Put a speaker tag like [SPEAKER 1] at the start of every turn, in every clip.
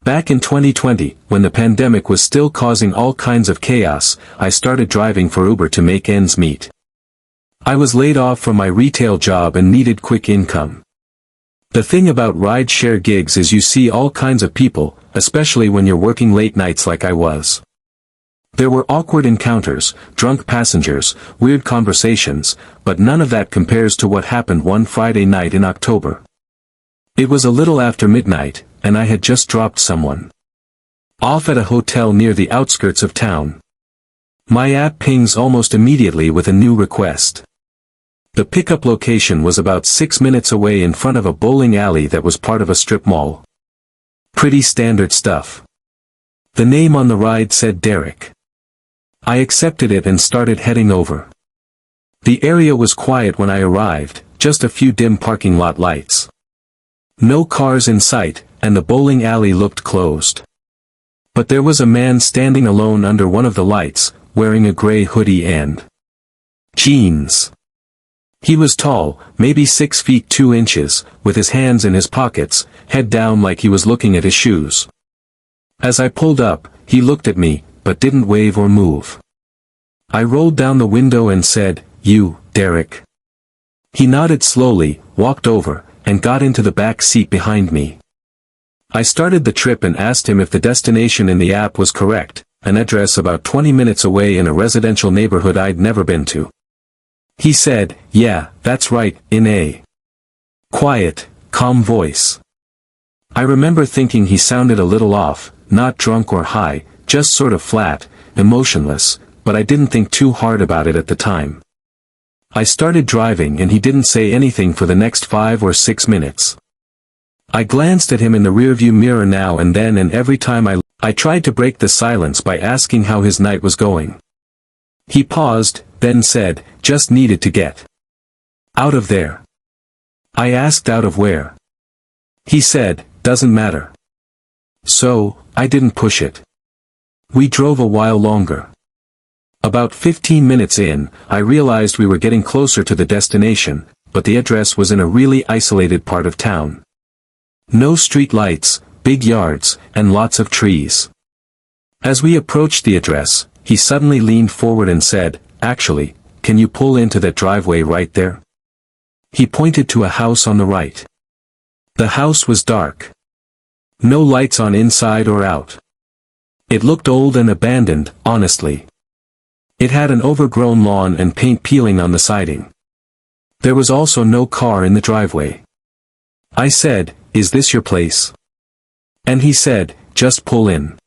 [SPEAKER 1] Back in 2020, when the pandemic was still causing all kinds of chaos, I started driving for Uber to make ends meet. I was laid off from my retail job and needed quick income. The thing about ride-share gigs is you see all kinds of people, especially when you're working late nights like I was. There were awkward encounters, drunk passengers, weird conversations, but none of that compares to what happened one Friday night in October. It was a little after midnight, and I had just dropped someone off at a hotel near the outskirts of town. My app pings almost immediately with a new request. The pickup location was about 6 minutes away in front of a bowling alley that was part of a strip mall. Pretty standard stuff. The name on the ride said Derek. I accepted it and started heading over. The area was quiet when I arrived, just a few dim parking lot lights. No cars in sight, and the bowling alley looked closed. But there was a man standing alone under one of the lights, wearing a gray hoodie and jeans. He was tall, maybe 6 feet 2 inches, with his hands in his pockets, head down like he was looking at his shoes. As I pulled up, he looked at me, but didn't wave or move. I rolled down the window and said, "You, Derek." He nodded slowly, walked over, and got into the back seat behind me. I started the trip and asked him if the destination in the app was correct, an address about 20 minutes away in a residential neighborhood I'd never been to. He said, "Yeah, that's right, in a quiet, calm voice." I remember thinking he sounded a little off, not drunk or high, just sort of flat, emotionless, but I didn't think too hard about it at the time. I started driving and he didn't say anything for the next 5 or 6 minutes. I glanced at him in the rearview mirror now and then, and every time I tried to break the silence by asking how his night was going. He paused, then said, "Just needed to get out of there." I asked, "Out of where?" He said, "Doesn't matter." So, I didn't push it. We drove a while longer. About 15 minutes in, I realized we were getting closer to the destination, but the address was in a really isolated part of town. No street lights, big yards, and lots of trees. As we approached the address, he suddenly leaned forward and said, "Actually, can you pull into that driveway right there?" He pointed to a house on the right. The house was dark. No lights on inside or out. It looked old and abandoned, honestly. It had an overgrown lawn and paint peeling on the siding. There was also no car in the driveway. I said, "Is this your place?" And he said, "Just pull in."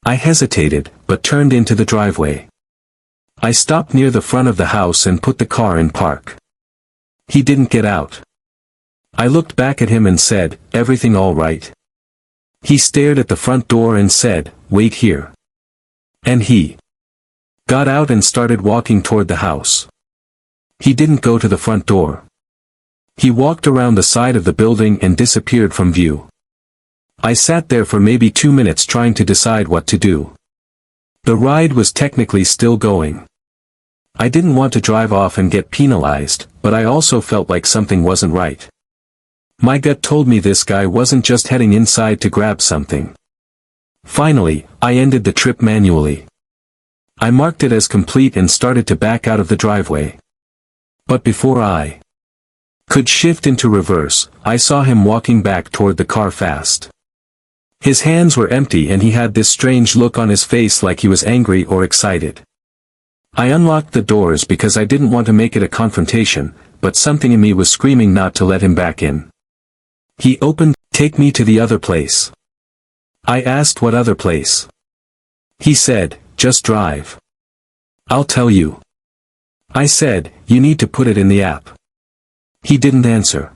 [SPEAKER 1] I hesitated, but turned into the driveway. I stopped near the front of the house and put the car in park. He didn't get out. I looked back at him and said, "Everything all right?" He stared at the front door and said, "Wait here." And he got out and started walking toward the house. He didn't go to the front door. He walked around the side of the building and disappeared from view. I sat there for maybe 2 minutes trying to decide what to do. The ride was technically still going. I didn't want to drive off and get penalized, but I also felt like something wasn't right. My gut told me this guy wasn't just heading inside to grab something. Finally, I ended the trip manually. I marked it as complete and started to back out of the driveway. But before I could shift into reverse, I saw him walking back toward the car fast. His hands were empty and he had this strange look on his face like he was angry or excited. I unlocked the doors because I didn't want to make it a confrontation, but something in me was screaming not to let him back in. He opened, "Take me to the other place." I asked what other place. He said, "Just drive. I'll tell you." I said, "You need to put it in the app." He didn't answer.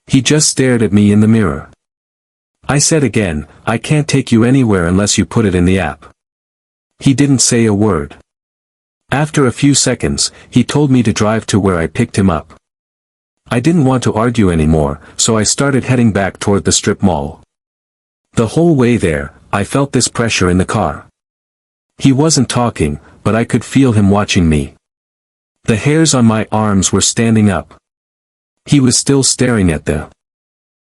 [SPEAKER 1] He just stared at me in the mirror. I said again, "I can't take you anywhere unless you put it in the app." He didn't say a word. After a few seconds, he told me to drive to where I picked him up. I didn't want to argue anymore, so I started heading back toward the strip mall. The whole way there, I felt this pressure in the car. He wasn't talking, but I could feel him watching me. The hairs on my arms were standing up. He was still staring at the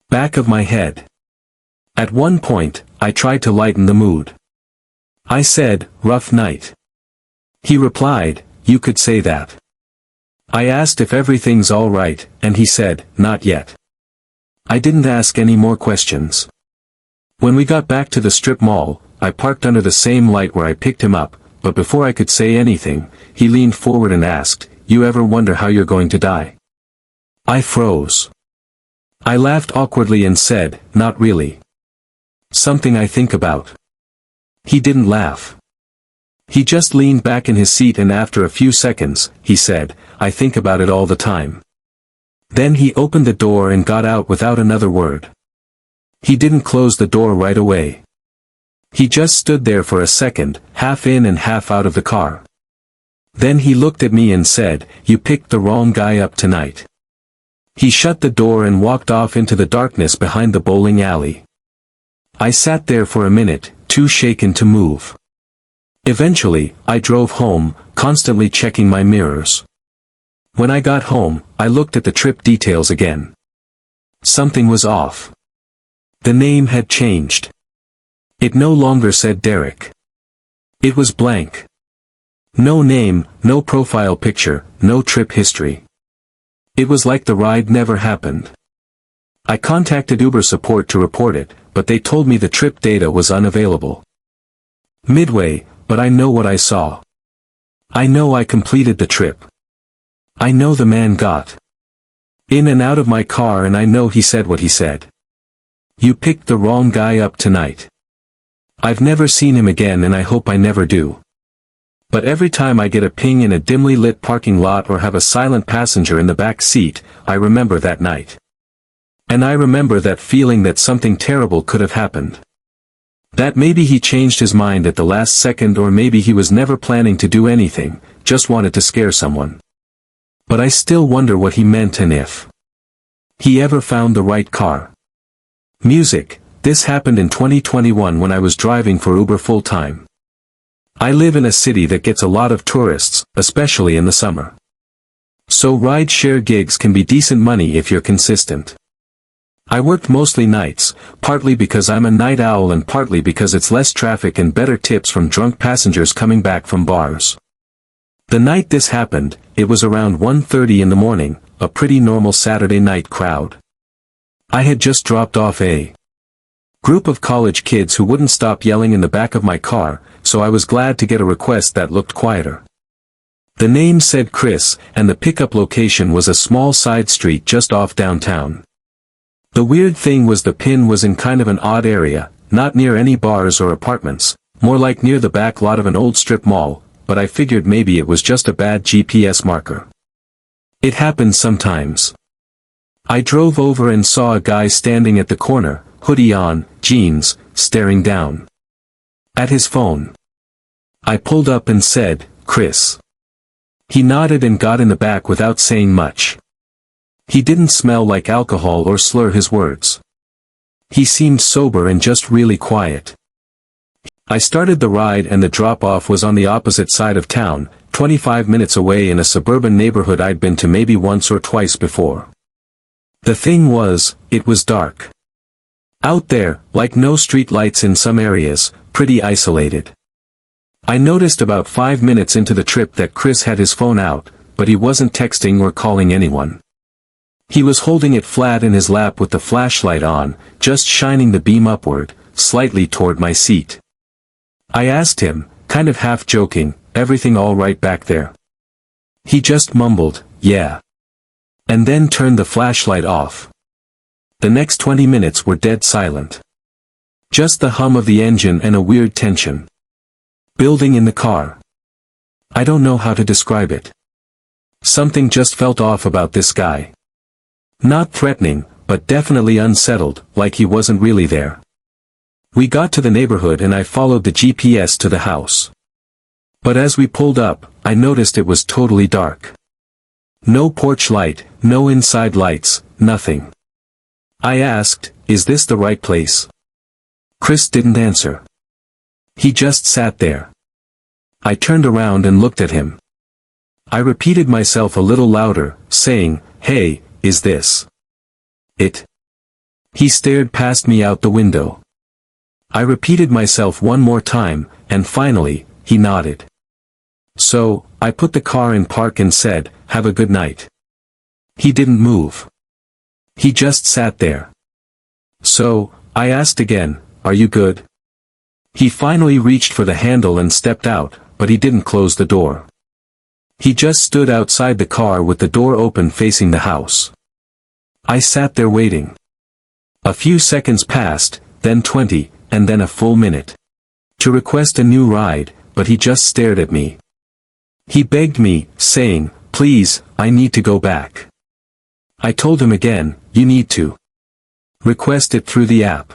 [SPEAKER 1] back of my head. At one point, I tried to lighten the mood. I said, "Rough night." He replied, "You could say that." I asked if everything's all right, and he said, "Not yet." I didn't ask any more questions. When we got back to the strip mall, I parked under the same light where I picked him up, but before I could say anything, he leaned forward and asked, "You ever wonder how you're going to die?" I froze. I laughed awkwardly and said, "Not really. Something I think about." He didn't laugh. He just leaned back in his seat and after a few seconds, he said, "I think about it all the time." Then he opened the door and got out without another word. He didn't close the door right away. He just stood there for a second, half in and half out of the car. Then he looked at me and said, "You picked the wrong guy up tonight." He shut the door and walked off into the darkness behind the bowling alley. I sat there for a minute, too shaken to move. Eventually, I drove home, constantly checking my mirrors. When I got home, I looked at the trip details again. Something was off. The name had changed. It no longer said Derek. It was blank. No name, no profile picture, no trip history. It was like the ride never happened. I contacted Uber support to report it, but they told me the trip data was unavailable. Midway, but I know what I saw. I know I completed the trip. I know the man got in and out of my car and I know he said what he said. "You picked the wrong guy up tonight." I've never seen him again and I hope I never do. But every time I get a ping in a dimly lit parking lot or have a silent passenger in the back seat, I remember that night. And I remember that feeling that something terrible could have happened. That maybe he changed his mind at the last second or maybe he was never planning to do anything, just wanted to scare someone. But I still wonder what he meant and if he ever found the right car. Music. This happened in 2021 when I was driving for Uber full-time. I live in a city that gets a lot of tourists, especially in the summer. So ride-share gigs can be decent money if you're consistent. I worked mostly nights, partly because I'm a night owl and partly because it's less traffic and better tips from drunk passengers coming back from bars. The night this happened, it was around 1:30 in the morning, a pretty normal Saturday night crowd. I had just dropped off a group of college kids who wouldn't stop yelling in the back of my car, so I was glad to get a request that looked quieter. The name said Chris, and the pickup location was a small side street just off downtown. The weird thing was the pin was in kind of an odd area, not near any bars or apartments, more like near the back lot of an old strip mall, but I figured maybe it was just a bad GPS marker. It happens sometimes. I drove over and saw a guy standing at the corner, hoodie on, jeans, staring down at his phone. I pulled up and said, "Chris." He nodded and got in the back without saying much. He didn't smell like alcohol or slur his words. He seemed sober and just really quiet. I started the ride and the drop-off was on the opposite side of town, 25 minutes away in a suburban neighborhood I'd been to maybe once or twice before. The thing was, it was dark out there, like no street lights in some areas, pretty isolated. I noticed about 5 minutes into the trip that Chris had his phone out, but he wasn't texting or calling anyone. He was holding it flat in his lap with the flashlight on, just shining the beam upward, slightly toward my seat. I asked him, kind of half joking, "Everything all right back there?" He just mumbled, "Yeah." And then turned the flashlight off. The next 20 minutes were dead silent. Just the hum of the engine and a weird tension building in the car. I don't know how to describe it. Something just felt off about this guy. Not threatening, but definitely unsettled, like he wasn't really there. We got to the neighborhood and I followed the GPS to the house. But as we pulled up, I noticed it was totally dark. No porch light, no inside lights, nothing. I asked, "Is this the right place?" Chris didn't answer. He just sat there. I turned around and looked at him. I repeated myself a little louder, saying, "Hey, is this it?" He stared past me out the window. I repeated myself one more time, and finally, he nodded. So, I put the car in park and said, "Have a good night." He didn't move. He just sat there. So, I asked again, "Are you good?" He finally reached for the handle and stepped out, but he didn't close the door. He just stood outside the car with the door open facing the house. I sat there waiting. A few seconds passed, then 20, and then a full minute. To request a new ride, but he just stared at me. He begged me, saying, "Please, I need to go back." I told him again, "You need to request it through the app."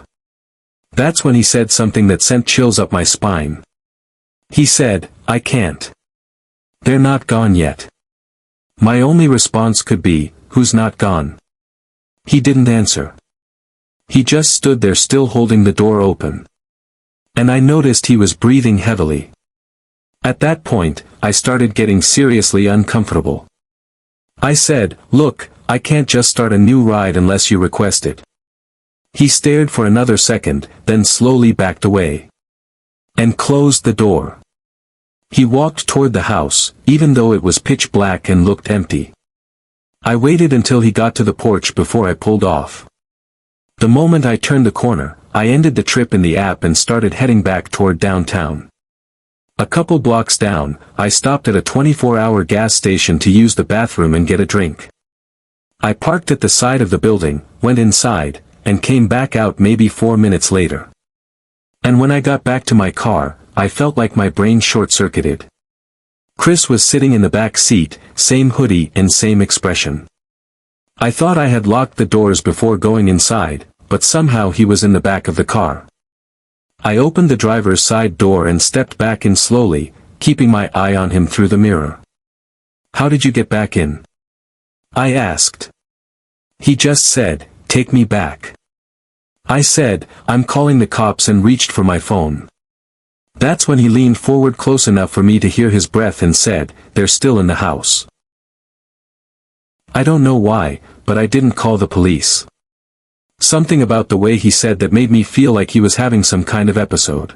[SPEAKER 1] That's when he said something that sent chills up my spine. He said, "I can't. They're not gone yet." My only response could be, "Who's not gone?" He didn't answer. He just stood there still holding the door open. And I noticed he was breathing heavily. At that point, I started getting seriously uncomfortable. I said, "Look, I can't just start a new ride unless you request it." He stared for another second, then slowly backed away. And closed the door. He walked toward the house, even though it was pitch black and looked empty. I waited until he got to the porch before I pulled off. The moment I turned the corner, I ended the trip in the app and started heading back toward downtown. A couple blocks down, I stopped at a 24-hour gas station to use the bathroom and get a drink. I parked at the side of the building, went inside, and came back out maybe 4 minutes later. And when I got back to my car, I felt like my brain short-circuited. Chris was sitting in the back seat, same hoodie and same expression. I thought I had locked the doors before going inside, but somehow he was in the back of the car. I opened the driver's side door and stepped back in slowly, keeping my eye on him through the mirror. "How did you get back in?" I asked. He just said, "Take me back." I said, "I'm calling the cops," and reached for my phone. That's when he leaned forward close enough for me to hear his breath and said, "They're still in the house." I don't know why, but I didn't call the police. Something about the way he said that made me feel like he was having some kind of episode.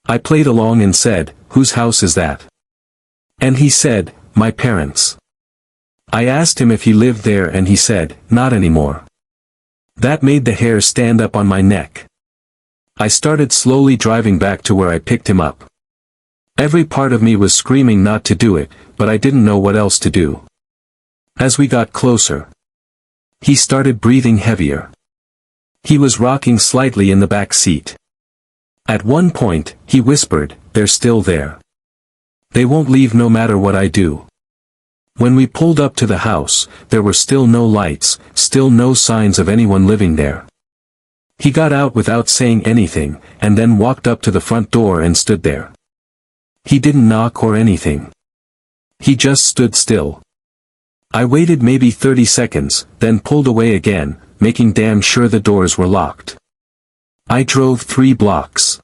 [SPEAKER 1] I played along and said, "Whose house is that?" And he said, "My parents'." I asked him if he lived there and he said, "Not anymore." That made the hair stand up on my neck. I started slowly driving back to where I picked him up. Every part of me was screaming not to do it, but I didn't know what else to do. As we got closer, he started breathing heavier. He was rocking slightly in the back seat. At one point, he whispered, "They're still there. They won't leave no matter what I do." When we pulled up to the house, there were still no lights, still no signs of anyone living there. He got out without saying anything, and then walked up to the front door and stood there. He didn't knock or anything. He just stood still. I waited maybe 30 seconds, then pulled away again, making damn sure the doors were locked. I drove 3 blocks.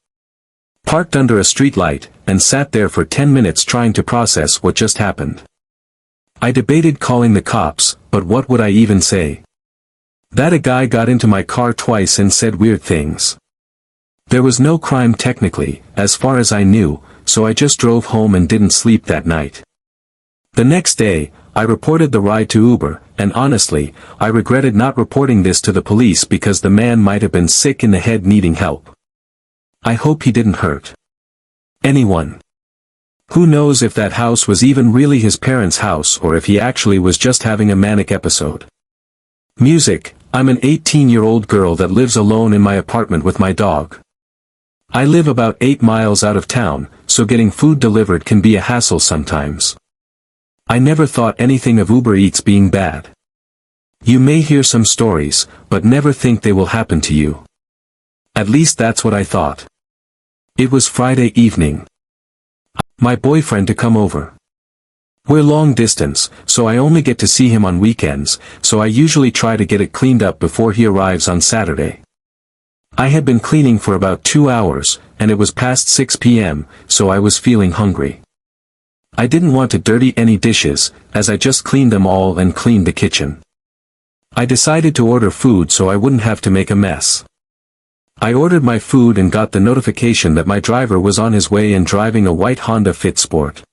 [SPEAKER 1] Parked under a streetlight, and sat there for 10 minutes trying to process what just happened. I debated calling the cops, but what would I even say? That a guy got into my car twice and said weird things. There was no crime technically, as far as I knew, so I just drove home and didn't sleep that night. The next day, I reported the ride to Uber, and honestly, I regretted not reporting this to the police because the man might have been sick in the head needing help. I hope he didn't hurt anyone. Who knows if that house was even really his parents' house or if he actually was just having a manic episode. Music. I'm an 18-year-old girl that lives alone in my apartment with my dog. I live about 8 miles out of town, so getting food delivered can be a hassle sometimes. I never thought anything of Uber Eats being bad. You may hear some stories, but never think they will happen to you. At least that's what I thought. It was Friday evening. My boyfriend to come over. We're long distance, so I only get to see him on weekends, so I usually try to get it cleaned up before he arrives on Saturday. I had been cleaning for about 2 hours, and it was past 6 p.m., so I was feeling hungry. I didn't want to dirty any dishes, as I just cleaned them all and cleaned the kitchen. I decided to order food so I wouldn't have to make a mess. I ordered my food and got the notification that my driver was on his way and driving a white Honda Fit Sport.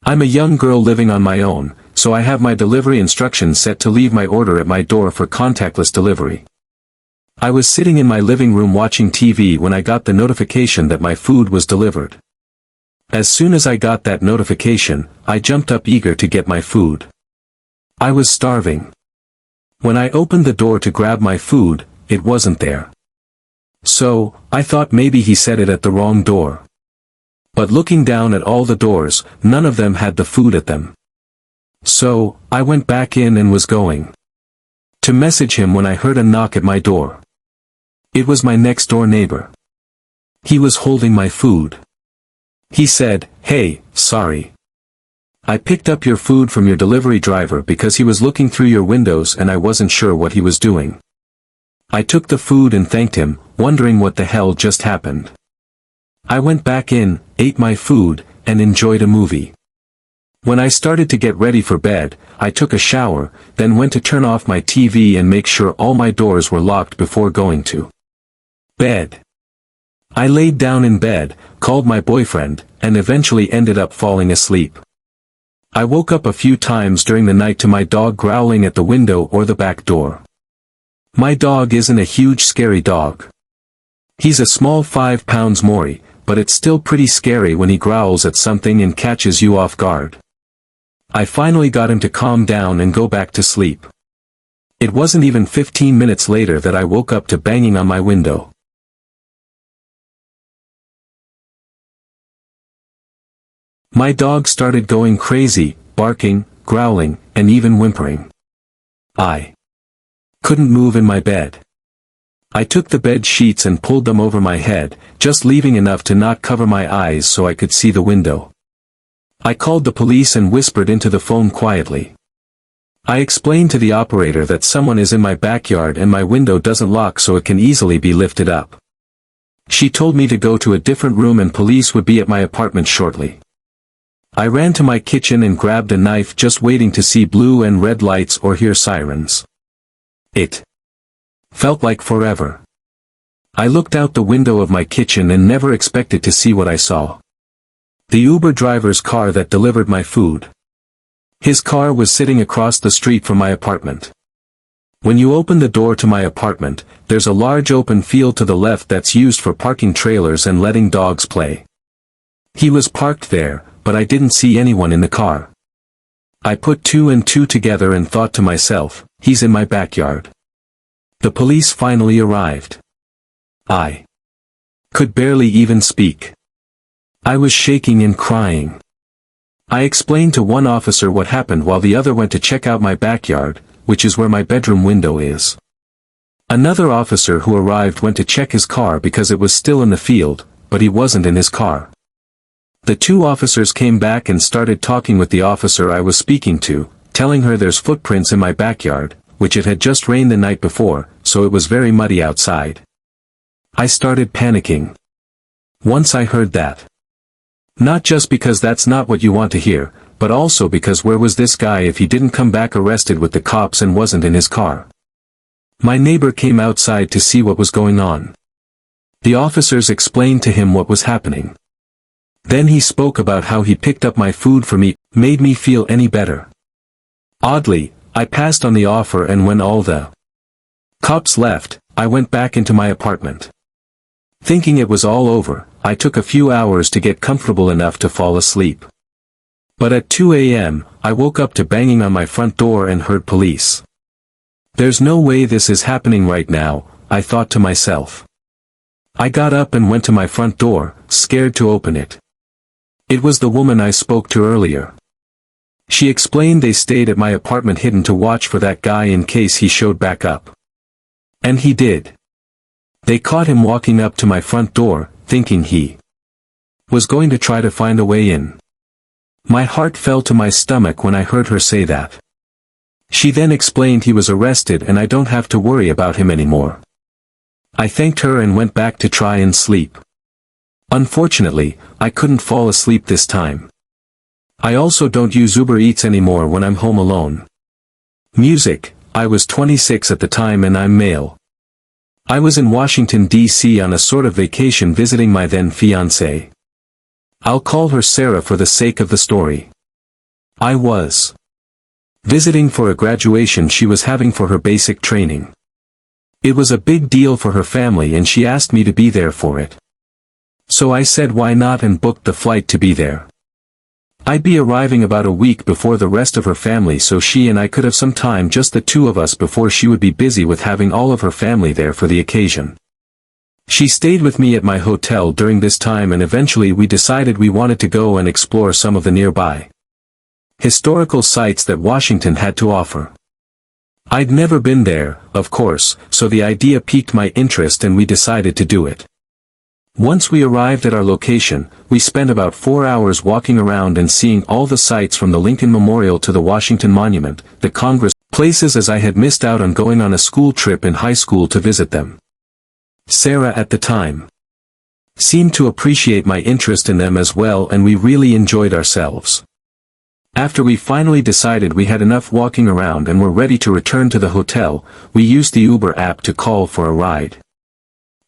[SPEAKER 1] I'm a young girl living on my own, so I have my delivery instructions set to leave my order at my door for contactless delivery. I was sitting in my living room watching TV when I got the notification that my food was delivered. As soon as I got that notification, I jumped up eager to get my food. I was starving. When I opened the door to grab my food, it wasn't there. So, I thought maybe he set it at the wrong door. But looking down at all the doors, none of them had the food at them. So, I went back in and was going to message him when I heard a knock at my door. It was my next-door neighbor. He was holding my food. He said, "Hey, sorry. I picked up your food from your delivery driver because he was looking through your windows and I wasn't sure what he was doing." I took the food and thanked him, wondering what the hell just happened. I went back in, ate my food, and enjoyed a movie. When I started to get ready for bed, I took a shower, then went to turn off my TV and make sure all my doors were locked before going to bed. I laid down in bed, called my boyfriend, and eventually ended up falling asleep. I woke up a few times during the night to my dog growling at the window or the back door. My dog isn't a huge scary dog. He's a small 5 pounds Maury, but it's still pretty scary when he growls at something and catches you off guard. I finally got him to calm down and go back to sleep. It wasn't even 15 minutes later that I woke up to banging on my window. My dog started going crazy, barking, growling, and even whimpering. I couldn't move in my bed. I took the bed sheets and pulled them over my head, just leaving enough to not cover my eyes so I could see the window. I called the police and whispered into the phone quietly. I explained to the operator that someone is in my backyard and my window doesn't lock so it can easily be lifted up. She told me to go to a different room and police would be at my apartment shortly. I ran to my kitchen and grabbed a knife, just waiting to see blue and red lights or hear sirens. It felt like forever. I looked out the window of my kitchen and never expected to see what I saw. The Uber driver's car that delivered my food. His car was sitting across the street from my apartment. When you open the door to my apartment, there's a large open field to the left that's used for parking trailers and letting dogs play. He was parked there, but I didn't see anyone in the car. I put two and two together and thought to myself, he's in my backyard. The police finally arrived. I could barely even speak. I was shaking and crying. I explained to one officer what happened while the other went to check out my backyard, which is where my bedroom window is. Another officer who arrived went to check his car because it was still in the field, but he wasn't in his car. The two officers came back and started talking with the officer I was speaking to, telling her there's footprints in my backyard, which it had just rained the night before, so it was very muddy outside. I started panicking. Once I heard that. Not just because that's not what you want to hear, but also because where was this guy if he didn't come back arrested with the cops and wasn't in his car? My neighbor came outside to see what was going on. The officers explained to him what was happening. Then he spoke about how he picked up my food for me, made me feel any better. Oddly, I passed on the offer, and when all the cops left, I went back into my apartment. Thinking it was all over, I took a few hours to get comfortable enough to fall asleep. But at 2 a.m., I woke up to banging on my front door and heard police. There's no way this is happening right now, I thought to myself. I got up and went to my front door, scared to open it. It was the woman I spoke to earlier. She explained they stayed at my apartment hidden to watch for that guy in case he showed back up. And he did. They caught him walking up to my front door, thinking he was going to try to find a way in. My heart fell to my stomach when I heard her say that. She then explained he was arrested and I don't have to worry about him anymore. I thanked her and went back to try and sleep. Unfortunately, I couldn't fall asleep this time. I also don't use Uber Eats anymore when I'm home alone. Music, I was 26 at the time and I'm male. I was in Washington, D.C. on a sort of vacation visiting my then fiancée. I'll call her Sarah for the sake of the story. I was visiting for a graduation she was having for her basic training. It was a big deal for her family and she asked me to be there for it. So I said why not and booked the flight to be there. I'd be arriving about a week before the rest of her family, so she and I could have some time, just the two of us, before she would be busy with having all of her family there for the occasion. She stayed with me at my hotel during this time, and eventually we decided we wanted to go and explore some of the nearby historical sites that Washington had to offer. I'd never been there, of course, so the idea piqued my interest and we decided to do it. Once we arrived at our location, we spent about 4 hours walking around and seeing all the sights from the Lincoln Memorial to the Washington Monument, the Congress, places as I had missed out on going on a school trip in high school to visit them. Sarah at the time seemed to appreciate my interest in them as well, and we really enjoyed ourselves. After we finally decided we had enough walking around and were ready to return to the hotel, we used the Uber app to call for a ride.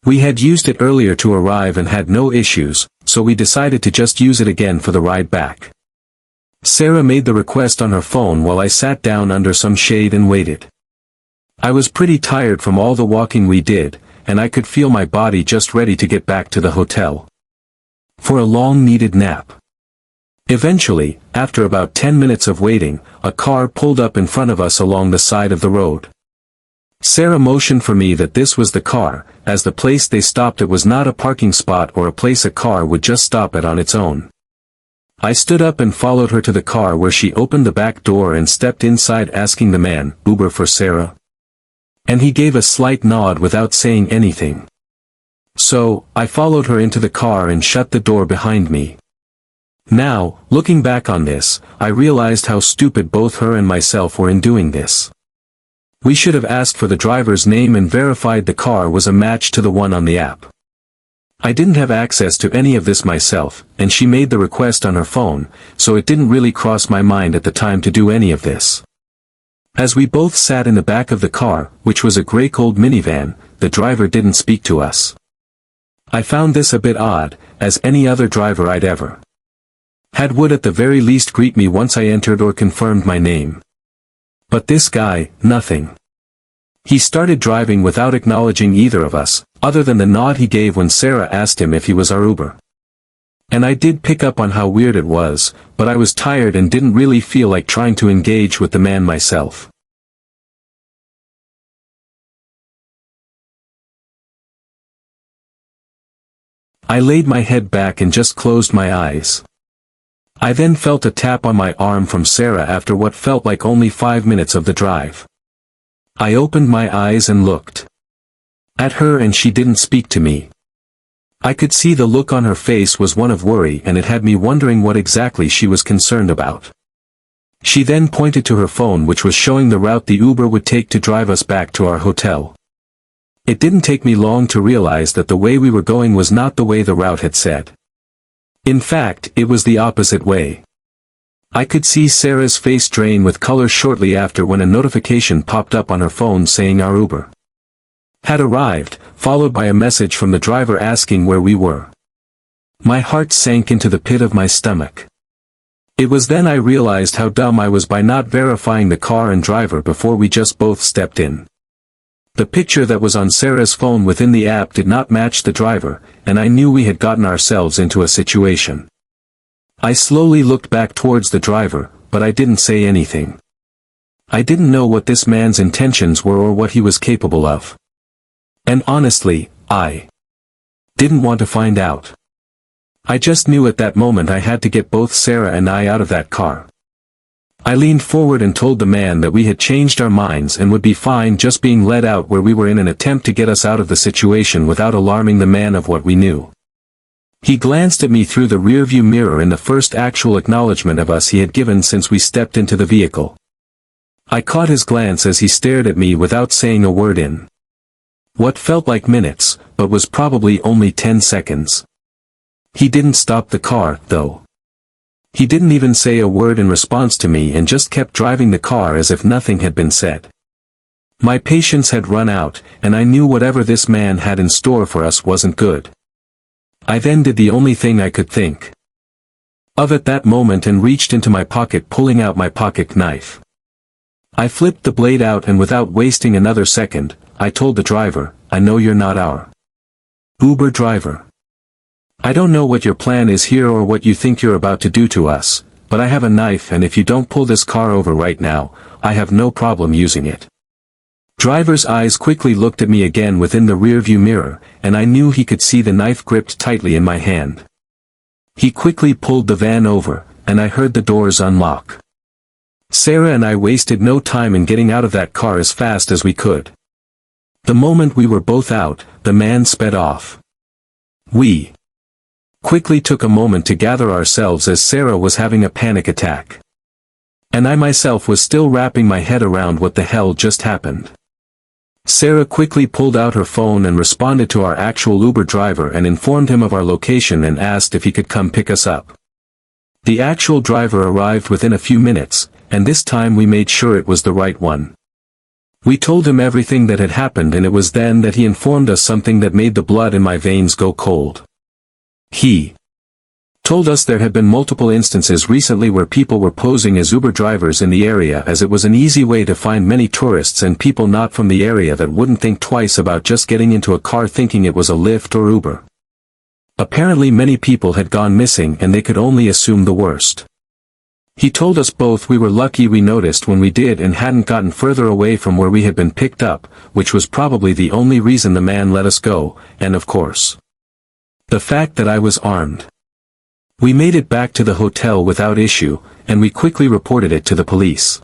[SPEAKER 1] We had used it earlier to arrive and had no issues, so we decided to just use it again for the ride back. Sarah made the request on her phone while I sat down under some shade and waited. I was pretty tired from all the walking we did, and I could feel my body just ready to get back to the hotel for a long-needed nap. Eventually, after about 10 minutes of waiting, a car pulled up in front of us along the side of the road. Sarah motioned for me that this was the car, as the place they stopped at was not a parking spot or a place a car would just stop at on its own. I stood up and followed her to the car, where she opened the back door and stepped inside, asking the man, "Uber for Sarah?" And he gave a slight nod without saying anything. So, I followed her into the car and shut the door behind me. Now, looking back on this, I realized how stupid both her and myself were in doing this. We should have asked for the driver's name and verified the car was a match to the one on the app. I didn't have access to any of this myself, and she made the request on her phone, so it didn't really cross my mind at the time to do any of this. As we both sat in the back of the car, which was a gray cold minivan, the driver didn't speak to us. I found this a bit odd, as any other driver I'd ever had would at the very least greet me once I entered or confirmed my name. But this guy, nothing. He started driving without acknowledging either of us, other than the nod he gave when Sarah asked him if he was our Uber. And I did pick up on how weird it was, but I was tired and didn't really feel like trying to engage with the man myself. I laid my head back and just closed my eyes. I then felt a tap on my arm from Sarah after what felt like only 5 minutes of the drive. I opened my eyes and looked at her, and she didn't speak to me. I could see the look on her face was one of worry, and it had me wondering what exactly she was concerned about. She then pointed to her phone, which was showing the route the Uber would take to drive us back to our hotel. It didn't take me long to realize that the way we were going was not the way the route had said. In fact, it was the opposite way. I could see Sarah's face drain with color shortly after when a notification popped up on her phone saying our Uber had arrived, followed by a message from the driver asking where we were. My heart sank into the pit of my stomach. It was then I realized how dumb I was by not verifying the car and driver before we just both stepped in. The picture that was on Sarah's phone within the app did not match the driver, and I knew we had gotten ourselves into a situation. I slowly looked back towards the driver, but I didn't say anything. I didn't know what this man's intentions were or what he was capable of. And honestly, I didn't want to find out. I just knew at that moment I had to get both Sarah and I out of that car. I leaned forward and told the man that we had changed our minds and would be fine just being let out where we were, in an attempt to get us out of the situation without alarming the man of what we knew. He glanced at me through the rearview mirror in the first actual acknowledgement of us he had given since we stepped into the vehicle. I caught his glance as he stared at me without saying a word in what felt like minutes, but was probably only 10 seconds. He didn't stop the car, though. He didn't even say a word in response to me and just kept driving the car as if nothing had been said. My patience had run out, and I knew whatever this man had in store for us wasn't good. I then did the only thing I could think of at that moment and reached into my pocket, pulling out my pocket knife. I flipped the blade out, and without wasting another second, I told the driver, "I know you're not our Uber driver. I don't know what your plan is here or what you think you're about to do to us, but I have a knife, and if you don't pull this car over right now, I have no problem using it." Driver's eyes quickly looked at me again within the rearview mirror, and I knew he could see the knife gripped tightly in my hand. He quickly pulled the van over, and I heard the doors unlock. Sarah and I wasted no time in getting out of that car as fast as we could. The moment we were both out, the man sped off. We quickly took a moment to gather ourselves as Sarah was having a panic attack. And I myself was still wrapping my head around what the hell just happened. Sarah quickly pulled out her phone and responded to our actual Uber driver and informed him of our location and asked if he could come pick us up. The actual driver arrived within a few minutes, and this time we made sure it was the right one. We told him everything that had happened, and it was then that he informed us something that made the blood in my veins go cold. He told us there had been multiple instances recently where people were posing as Uber drivers in the area, as it was an easy way to find many tourists and people not from the area that wouldn't think twice about just getting into a car thinking it was a Lyft or Uber. Apparently many people had gone missing, and they could only assume the worst. He told us both we were lucky we noticed when we did and hadn't gotten further away from where we had been picked up, which was probably the only reason the man let us go, and of course, the fact that I was armed. We made it back to the hotel without issue, and we quickly reported it to the police.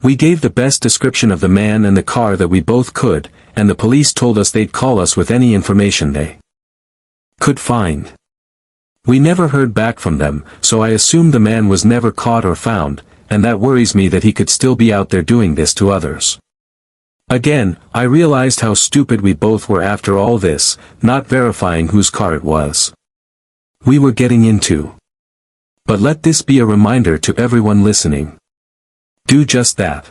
[SPEAKER 1] We gave the best description of the man and the car that we both could, and the police told us they'd call us with any information they could find. We never heard back from them, so I assumed the man was never caught or found, and that worries me that he could still be out there doing this to others. Again, I realized how stupid we both were after all this, not verifying whose car it was we were getting into. But let this be a reminder to everyone listening. Do just that.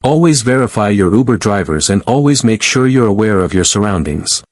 [SPEAKER 1] Always verify your Uber drivers and always make sure you're aware of your surroundings.